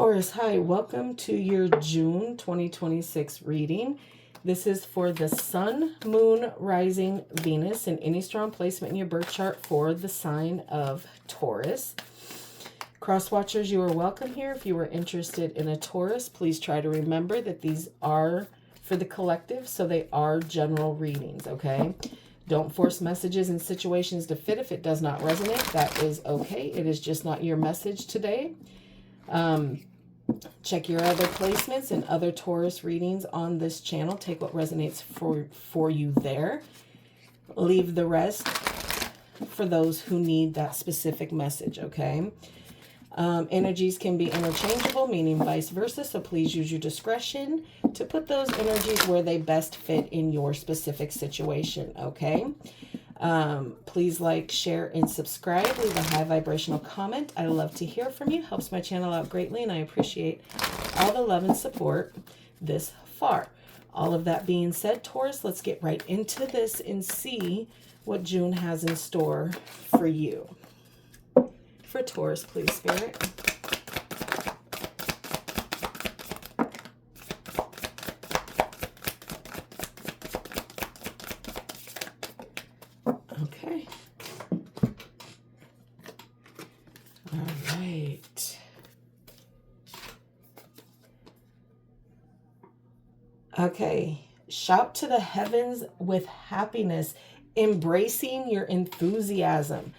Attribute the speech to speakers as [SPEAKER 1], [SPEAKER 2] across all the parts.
[SPEAKER 1] Taurus, hi, welcome to your June 2026 reading. This is for the Sun, Moon, Rising, Venus, and any strong placement in your birth chart for the sign of Taurus. Crosswatchers, you are welcome here. If you are interested in a Taurus, please try to remember that these are for the collective, so they are general readings, okay? Don't force messages and situations to fit. If it does not resonate, that is okay. It is just not your message today. Check your other placements and other Taurus readings on this channel. Take what resonates for you there. Leave the rest for those who need that specific message, okay? Energies can be interchangeable, meaning vice versa, so please use your discretion to put those energies where they best fit in your specific situation, okay? Please like, share, and subscribe. Leave a high vibrational comment. I love to hear from you. Helps my channel out greatly, and I appreciate all the love and support this far. All of that being said, Taurus, let's get right into this and see what June has in store for you. For Taurus, please, Spirit. Okay. All right. Okay. Shout to the heavens with happiness, embracing your enthusiasm.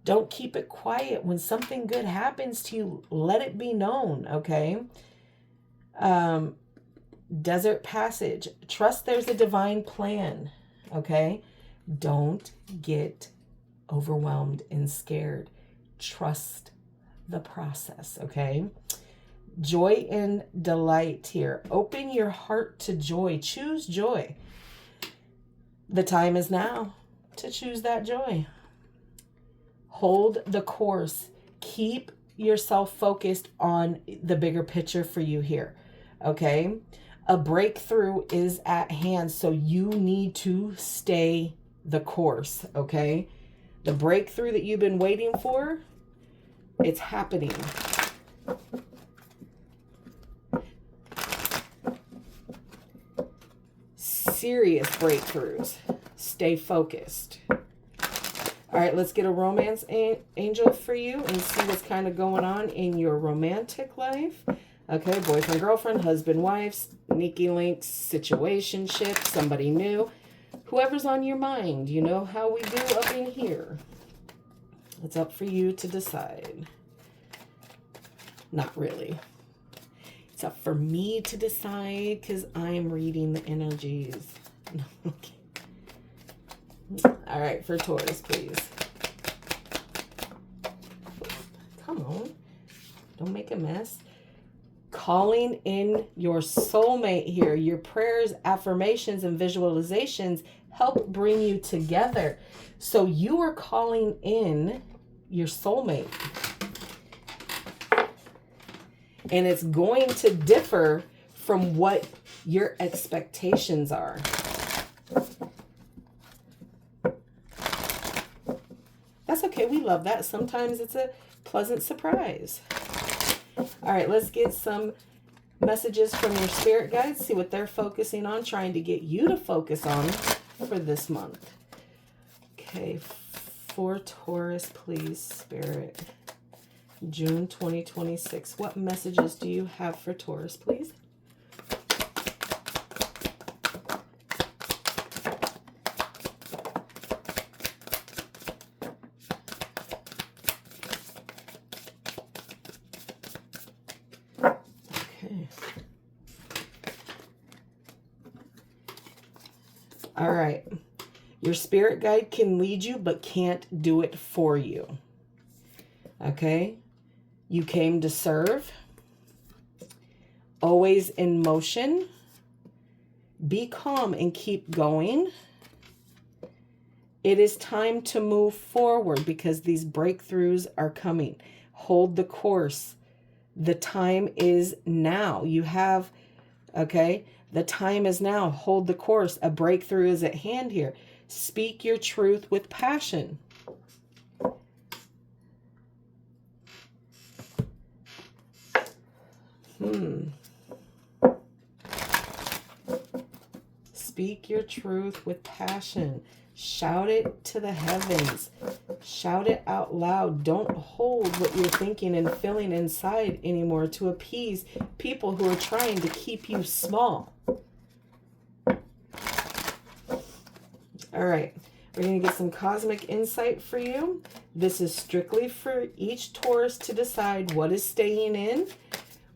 [SPEAKER 1] Don't keep it quiet. When something good happens to you, let it be known, okay? Desert passage. Trust there's a divine plan, okay? Don't get overwhelmed and scared. Trust the process, okay? Joy and delight here. Open your heart to joy. Choose joy. The time is now to choose that joy. Hold the course. Keep yourself focused on the bigger picture for you here, okay? A breakthrough is at hand, so you need to stay the course, okay? The breakthrough that you've been waiting for, it's happening. Serious breakthroughs. Stay focused. All right, let's get a romance angel for you and see what's kind of going on in your romantic life. Okay, boyfriend, girlfriend, husband, wife, sneaky links, situationship, somebody new. Whoever's on your mind, you know how we do up in here. It's up for you to decide. Not really. It's up for me to decide because I'm reading the energies. Okay. All right, for Taurus, please. Come on. Don't make a mess. Calling in your soulmate here. Your prayers, affirmations, and visualizations help bring you together. So you are calling in your soulmate. And it's going to differ from what your expectations are. That's okay. We love that. Sometimes it's a pleasant surprise. All right, let's get some messages from your spirit guides. See what they're focusing on, trying to get you to focus on for this month. Okay, for Taurus, please, Spirit. June 2026. What messages do you have for Taurus, please? Okay. All right. Your spirit guide can lead you, but can't do it for you. Okay? You came to serve. Always in motion. Be calm and keep going. It is time to move forward because these breakthroughs are coming. Hold the course. The time is now. You have, okay, the time is now. Hold the course. A breakthrough is at hand here. Speak your truth with passion. Speak your truth with passion. Shout it to the heavens. Shout it out loud. Don't hold what you're thinking and feeling inside anymore to appease people who are trying to keep you small. All right. We're going to get some cosmic insight for you. This is strictly for each Taurus to decide what is staying in,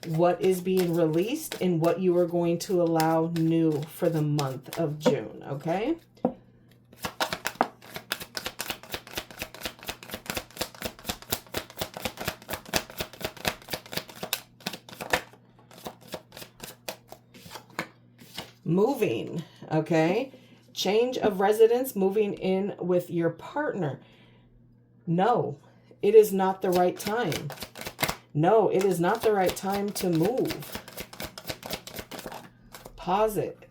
[SPEAKER 1] what is being released, and what you are going to allow new for the month of June, okay? Moving, okay? Change of residence, moving in with your partner. No, it is not the right time. No, it is not the right time to move. Pause it.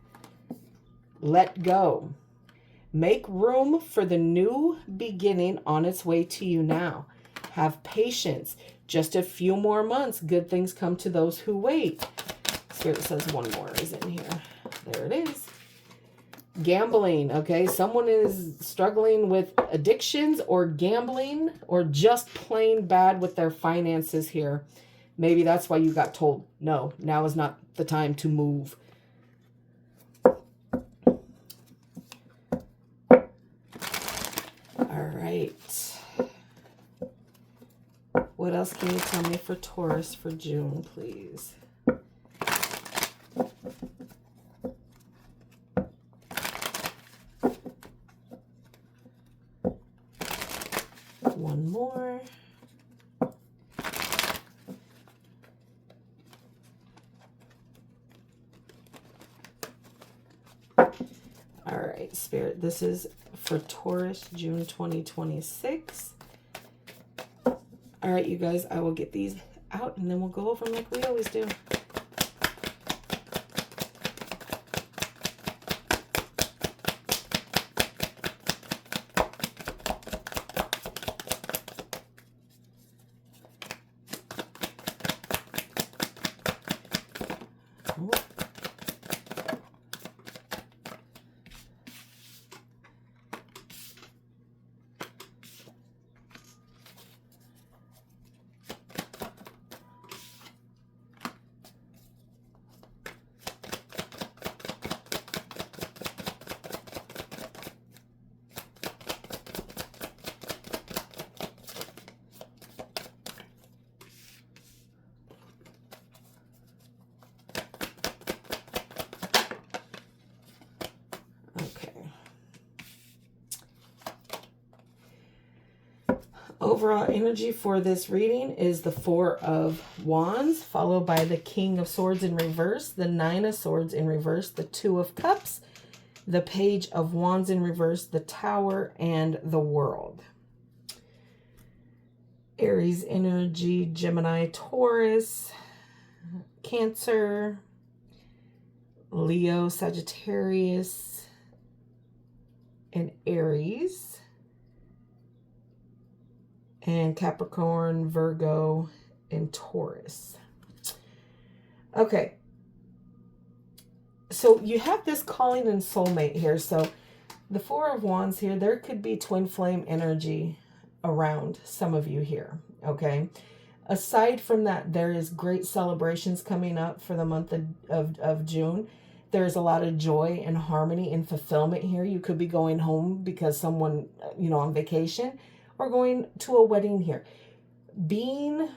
[SPEAKER 1] Let go. Make room for the new beginning on its way to you now. Have patience. Just a few more months. Good things come to those who wait. Spirit says one more is in here. There it is. Gambling, okay? Someone is struggling with addictions or gambling or just plain bad with their finances here. Maybe that's why you got told, no, now is not the time to move. All right. What else can you tell me for Taurus for June, please? One more. All right, Spirit, this is for Taurus, June 2026. All right, you guys, I will get these out and then we'll go over them like we always do. Overall energy for this reading is the Four of Wands, followed by the King of Swords in reverse, the Nine of Swords in reverse, the Two of Cups, the Page of Wands in reverse, the Tower, and the World. Aries energy, Gemini, Taurus, Cancer, Leo, Sagittarius, and Aries. And Capricorn, Virgo, and Taurus. Okay. So you have this calling and soulmate here. So the Four of Wands here, there could be twin flame energy around some of you here. Okay. Aside from that, there is great celebrations coming up for the month of June. There's a lot of joy and harmony and fulfillment here. You could be going home because someone, on vacation, or going to a wedding here. Being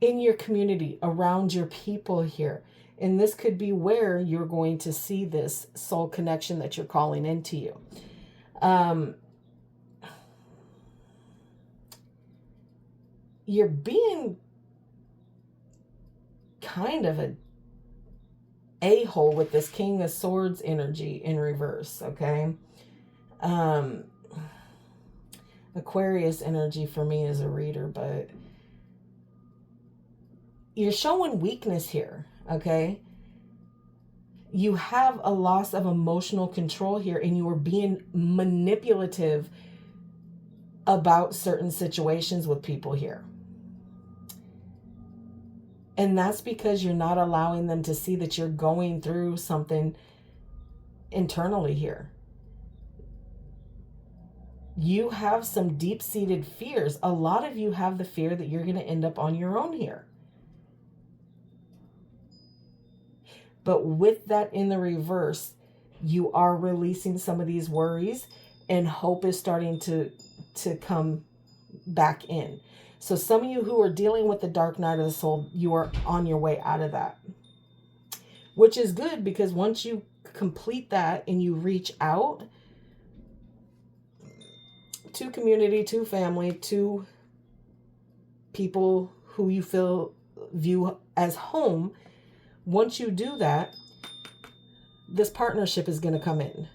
[SPEAKER 1] in your community, around your people here. And this could be where you're going to see this soul connection that you're calling into you. You're being kind of an a-hole with this King of Swords energy in reverse, okay? Aquarius energy for me as a reader, but you're showing weakness here, okay? You have a loss of emotional control here, and you are being manipulative about certain situations with people here. And that's because you're not allowing them to see that you're going through something internally here. You have some deep-seated fears. A lot of you have the fear that you're going to end up on your own here. But with that in the reverse, you are releasing some of these worries, and hope is starting to come back in. So some of you who are dealing with the dark night of the soul, you are on your way out of that. Which is good, because once you complete that and you reach out to community, to family, to people who you view as home, once you do that, this partnership is going to come in.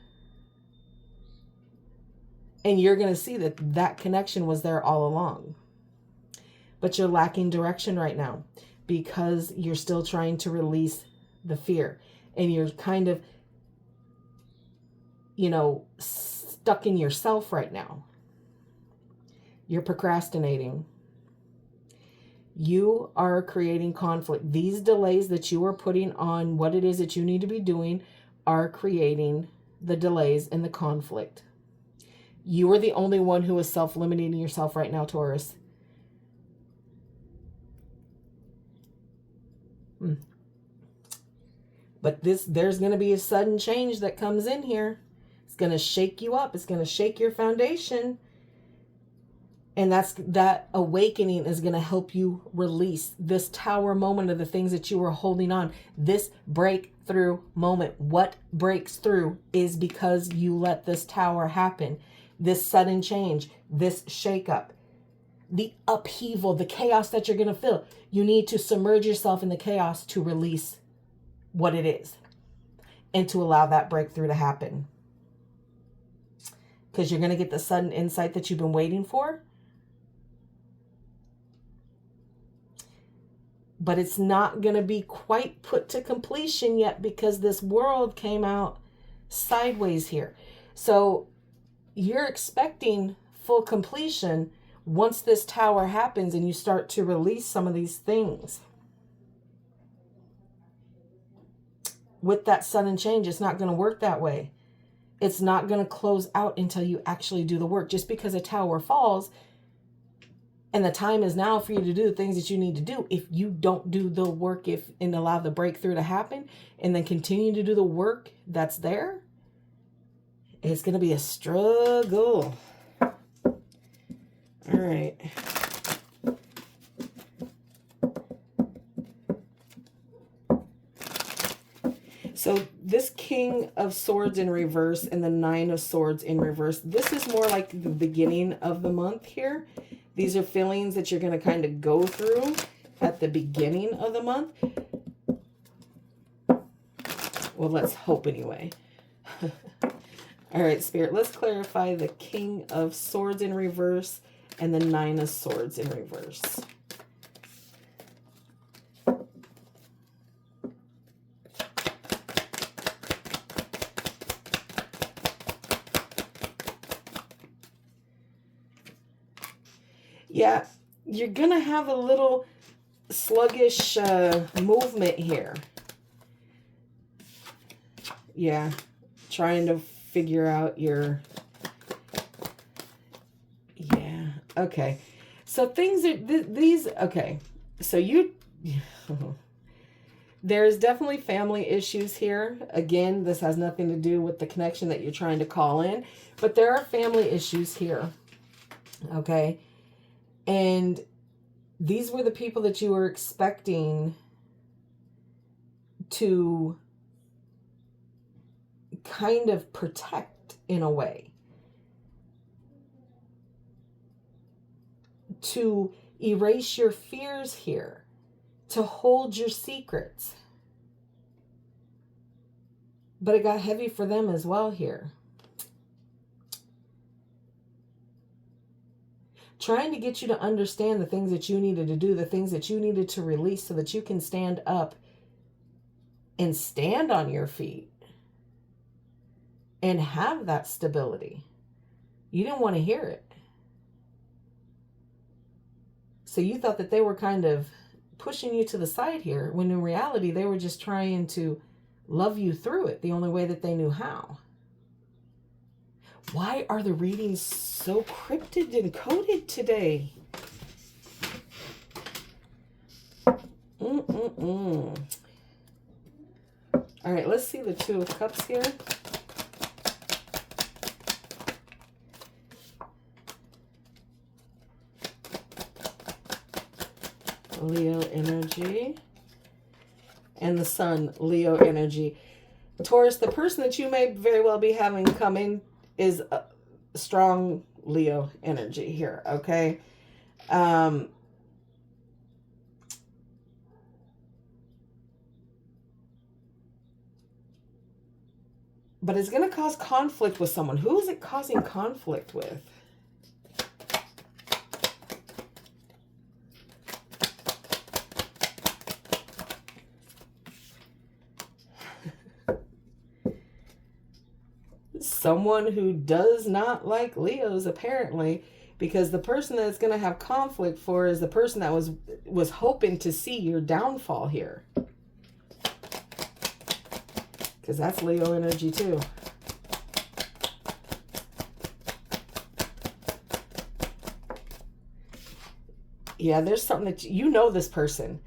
[SPEAKER 1] And you're going to see that that connection was there all along. But you're lacking direction right now because you're still trying to release the fear. And you're kind of, stuck in yourself right now. You're procrastinating. You are creating conflict. These delays that you are putting on what it is that you need to be doing are creating the delays and the conflict. You are the only one who is self-limiting yourself right now, Taurus. But there's going to be a sudden change that comes in here. It's going to shake you up. It's going to shake your foundation. And that awakening is going to help you release this tower moment of the things that you were holding on. This breakthrough moment. What breaks through is because you let this tower happen. This sudden change, this shakeup, the upheaval, the chaos that you're going to feel. You need to submerge yourself in the chaos to release what it is and to allow that breakthrough to happen. Because you're going to get the sudden insight that you've been waiting for. But it's not going to be quite put to completion yet because this world came out sideways here. So you're expecting full completion once this tower happens and you start to release some of these things. With that sudden change, it's not going to work that way. It's not going to close out until you actually do the work. Just because a tower falls and the time is now for you to do the things that you need to do, if you don't do the work and allow the breakthrough to happen and then continue to do the work that's there, it's going to be a struggle. All right. So this King of Swords in reverse and the Nine of Swords in reverse, this is more like the beginning of the month here. These are feelings that you're going to kind of go through at the beginning of the month. Well, let's hope anyway. All right, Spirit, let's clarify the King of Swords in reverse and the Nine of Swords in reverse. Yeah, you're going to have a little sluggish movement here. Yeah, trying to figure out your... Yeah, okay. So things are... These... Okay, so you... There's definitely family issues here. Again, this has nothing to do with the connection that you're trying to call in. But there are family issues here. Okay. And these were the people that you were expecting to kind of protect in a way. To erase your fears here. To hold your secrets. But it got heavy for them as well here. Trying to get you to understand the things that you needed to do, the things that you needed to release so that you can stand up and stand on your feet and have that stability. You didn't want to hear it. So you thought that they were kind of pushing you to the side here, when in reality, they were just trying to love you through it the only way that they knew how. Why are the readings so cryptid and coded today? All right, let's see the Two of Cups here. Leo energy. And the Sun, Leo energy. Taurus, the person that you may very well be having come in is a strong Leo energy here, okay? But it's going to cause conflict with someone. Who is it causing conflict with? Someone who does not like Leos, apparently, because the person that's going to have conflict for is the person that was hoping to see your downfall here. Because that's Leo energy too. Yeah, there's something that you know this person.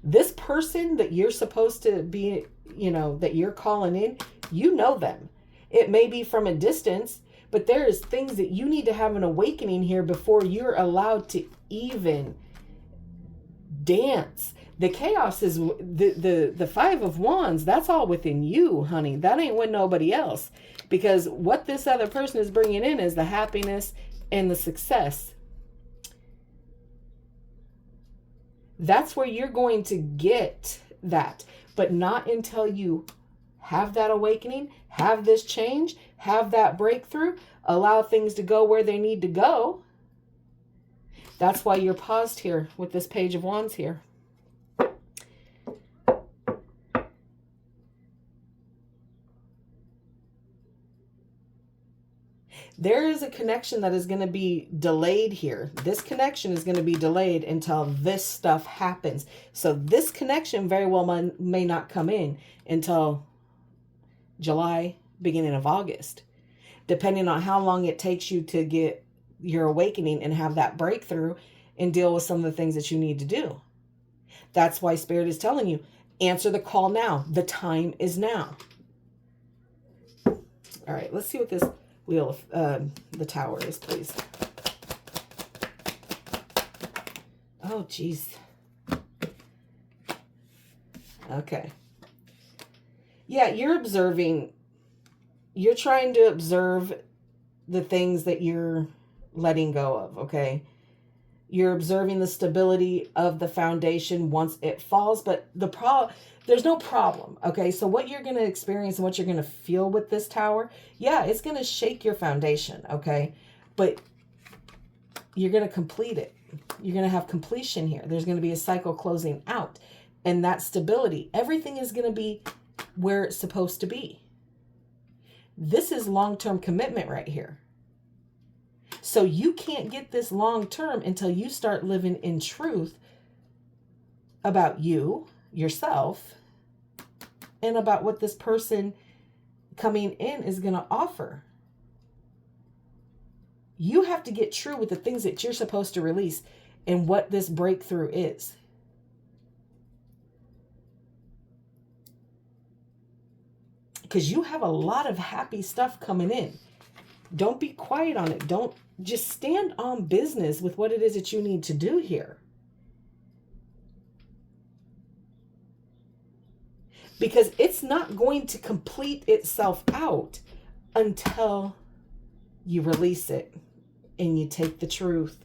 [SPEAKER 1] This person that you're supposed to be, you know, that you're calling in, you know them. It may be from a distance, but there is things that you need to have an awakening here before you're allowed to even dance. The chaos is the Five of Wands. That's all within you, honey. That ain't with nobody else. Because what this other person is bringing in is the happiness and the success. That's where you're going to get that. But not until you have that awakening, have this change, have that breakthrough, allow things to go where they need to go. That's why you're paused here with this Page of Wands here. There is a connection that is going to be delayed here. This connection is going to be delayed until this stuff happens. So this connection very well may not come in until July, beginning of August, depending on how long it takes you to get your awakening and have that breakthrough and deal with some of the things that you need to do. That's why Spirit is telling you, answer the call now. The time is now. All right, let's see what this Wheel of the Tower is, please. Oh, geez. Okay. Yeah, you're observing. You're trying to observe the things that you're letting go of, okay? You're observing the stability of the foundation once it falls, but there's no problem, okay? So what you're going to experience and what you're going to feel with this tower, yeah, it's going to shake your foundation, okay? But you're going to complete it. You're going to have completion here. There's going to be a cycle closing out. And that stability, everything is going to be where it's supposed to be. This is long-term commitment right here. So you can't get this long-term until you start living in truth about you, yourself, and about what this person coming in is going to offer. You have to get true with the things that you're supposed to release and what this breakthrough is. Because you have a lot of happy stuff coming in. Don't be quiet on it. Don't just stand on business with what it is that you need to do here. Because it's not going to complete itself out until you release it and you take the truth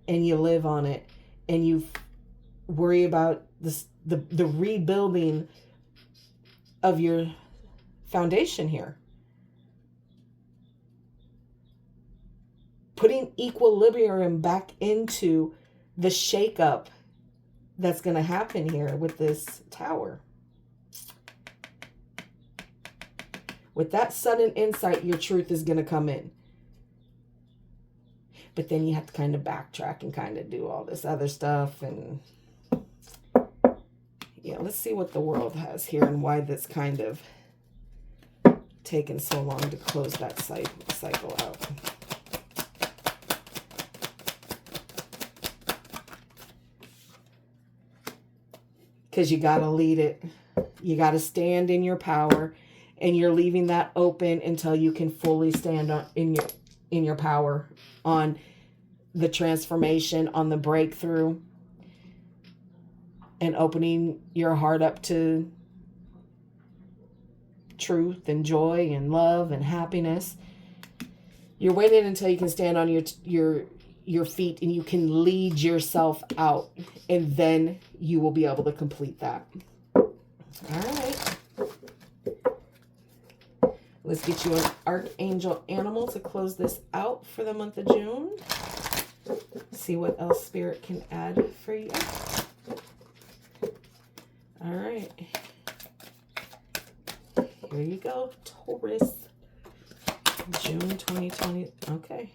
[SPEAKER 1] and you live on it and you worry about this, the rebuilding of your foundation here. Putting equilibrium back into the shakeup that's going to happen here with this tower. With that sudden insight, your truth is going to come in. But then you have to kind of backtrack and kind of do all this other stuff. And Yeah, let's see what the world has here and why that's kind of taken so long to close that cycle out. Because you got to lead it. You got to stand in your power, and you're leaving that open until you can fully stand in your power on the transformation, on the breakthrough, and opening your heart up to truth and joy and love and happiness. You're waiting until you can stand on your feet and you can lead yourself out, and then you will be able to complete that. All right. Let's get you an archangel animal to close this out for the month of June. See what else Spirit can add for you. All right. Here you go, Taurus. June 2020. Okay.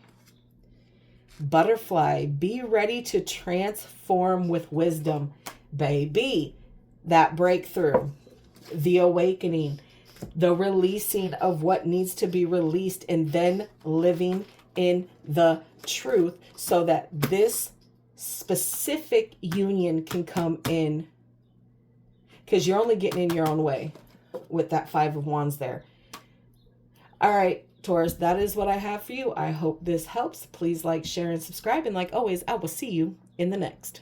[SPEAKER 1] Butterfly, be ready to transform with wisdom, baby. That breakthrough, the awakening, the releasing of what needs to be released, and then living in the truth so that this specific union can come in, because you're only getting in your own way with that 5 of Wands there. All right, Taurus, that is what I have for you. I hope this helps. Please like, share, and subscribe. And like always, I will see you in the next.